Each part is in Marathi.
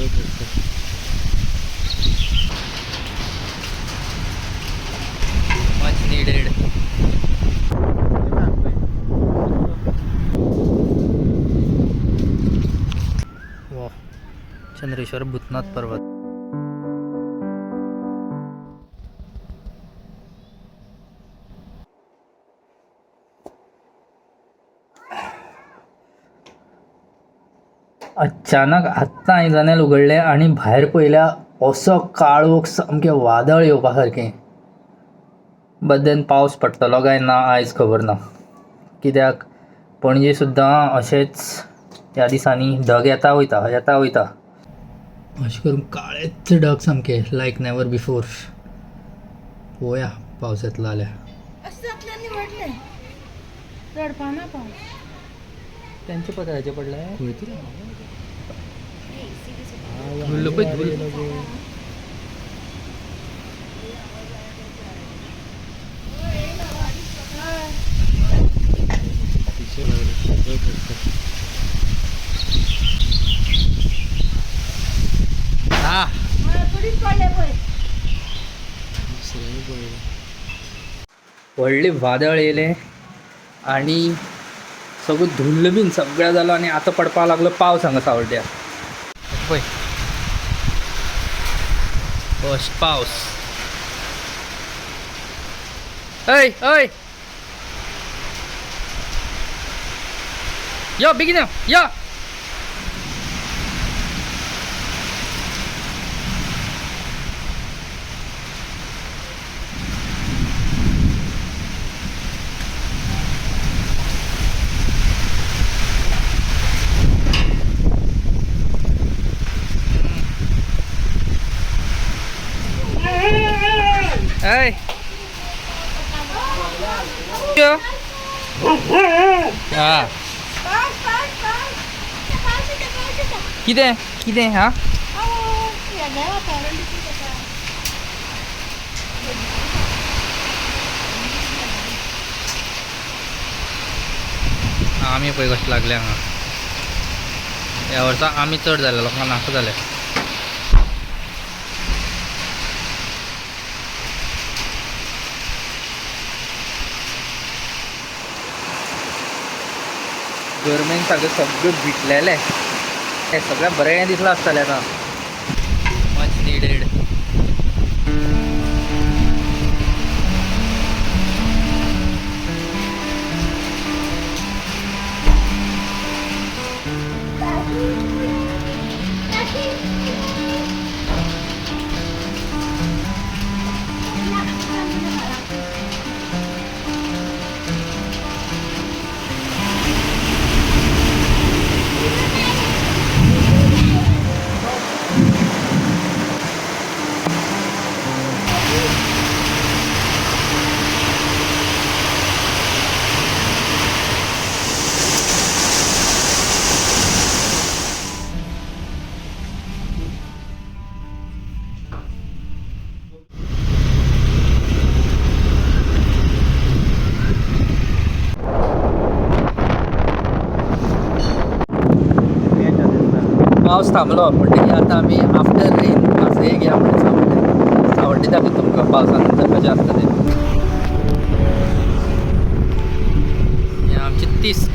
Much needed. वा, चंद्रेश्वर भूतनाथ पर्वत. अचानक आत्ता आयजनेल उगडले आणि भायर पयल्या असो काळोख सामकें वादळ येवपा सारकें. बट पावस पडटलो काय ना आयज खबर ना, कित्याक पणजे सुद्दां अशेंच ह्या दिसांनी ढग येता वयता अशें करून काळेच ढग सामके लायक नेवर बिफोर. पळोवया पावस येतलो जाल्यार. त्यांचे पत्राचे पडले धुल्ल पळय धुल्ल. व्हडले वादळ येयले आणि सगळं धुल्ल बीन सगळ्या जालो आणि आतां पडपाक लागलो पावस हांगा सावड्ड्या. पळय फस्ट पावस. हय हय यो बेगीन यो. Hey. Yo. Ah. कितें हा? आमी पळय कशें लागले हांगा. ह्या वर्सा आमी चड जाले, लोकांक नाका जाले. गरमेन सगळें भिटलेलें. हे सगळें बरें दिसलें आसतलें आतां. Much needed. पावस थांबलो म्हणटकीर आतां आमी आफ्टर रेन पासयेक या म्हणून सावड्डे दाखयता तुमकां पावसा नंतर कशें आसता तें. हें आमचें तिस्क.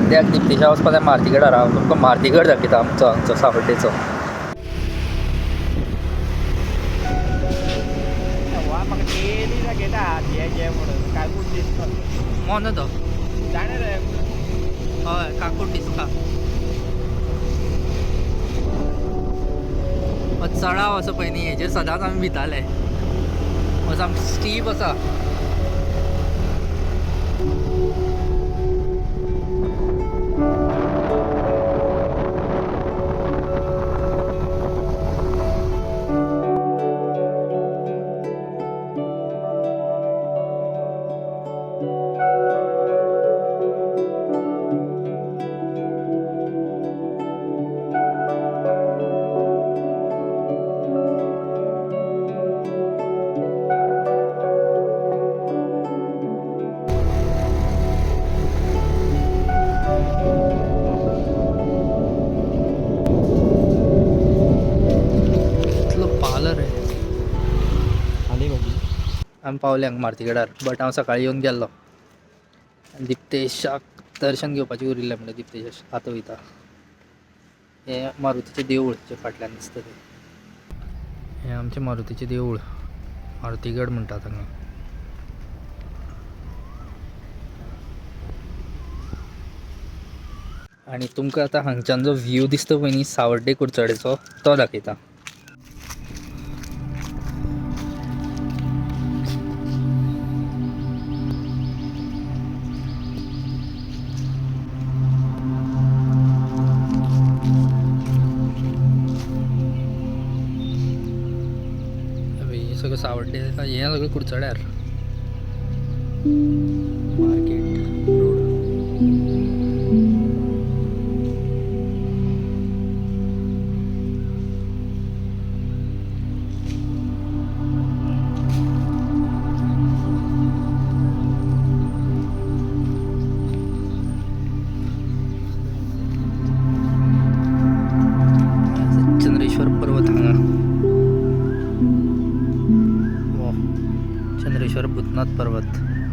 सद्याक दिप्तेच्या वचपाक जाय मारुतीगडार. हांव तुमकां मारुतीगड दाखयता आमचो सावड्डेचो. मोनो तो हय काकूट दिसता. चढाव असो पळय न्ही हेजेर सदांच आमी भिताले. सामकी स्टीप आसा. आमी पावले हांगा मारुतीगडार. बट हांव सकाळीं येवन गेल्लो. दिप्तेशाक दर्शन घेवपाचें उरिल्लें म्हणटा दिप्तेश आतां वयता. हें मारुतीचें देवूळ जे फाटल्यान दिसता तें. हें आमचें मारुतीचें देवूळ मारुतीगड म्हणटात हांगा. आनी तुमकां आतां हांगच्यान जो व्यू दिसता पळय न्ही सावर्डे कुडचडेचो तो दाखयता. सगळं सावर्डे हें सगळं कुडचड्यार मार्केट रोड. चंद्रेश्वर पर्वत हांगा. चंद्रेश्वर भूतनाथ पर्वत.